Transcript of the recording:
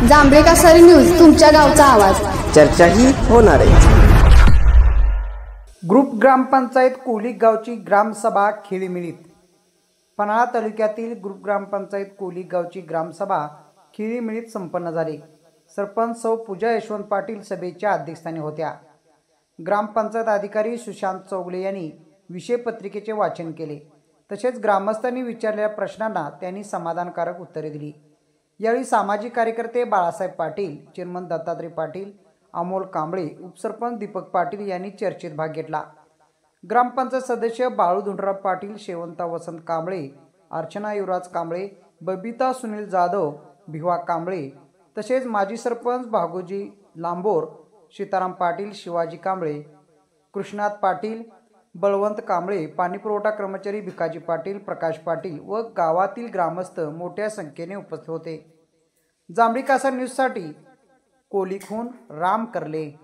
जांभळे कासारी news, तुमच्या गावचा आवाज. चर्चाही होणार आहे. ग्रुप ग्रामपंचायत कोली गावची ग्रामसभा खेळीमेळीत. पन्हाळा तालुक्यातील ग्रुप ग्रामपंचायत कोली गावची ग्रामसभा खेळीमेळीत संपन्न झाली. सरपंच सौ पूजा यशवंत पाटील सभेच्या अध्यक्षस्थानी होत्या. ग्रामपंचायत अधिकारी सुशांत चौगले यांनी विषय पत्रिकेचे वाचन केले. तसेच ग्रामस्थांनी विचारलेल्या प्रश्नांना त्यांनी समाधानकारक उत्तरे दिली. यावेळी सामाजिक कार्यकर्ते बाळासाहेब पाटील, चेअरमन दत्तात्रय पाटील, अमोल कांबळे, उपसरपंच दीपक पाटील यांनी चर्चेत भाग घेतला. ग्रामपंचायत सदस्य बाळू धुंडराव पाटील, शेवंता वसंत कांबळे, अर्चना युवराज कांबळे, बबिता सुनील जाधव, भिवा कांबळे, तसेच माजी सरपंच भागोजी लांबोर, सीताराम पाटील, शिवाजी कांबळे, कृष्णात पाटील, बळवंत कांबळे, पाणीपुरवठा कर्मचारी भिकाजी पाटील, प्रकाश पाटील व गावातील ग्रामस्थ मोठ्या संख्येने उपस्थित होते. जांभळी कासार न्यूजसाठी कोलीखून राम करले.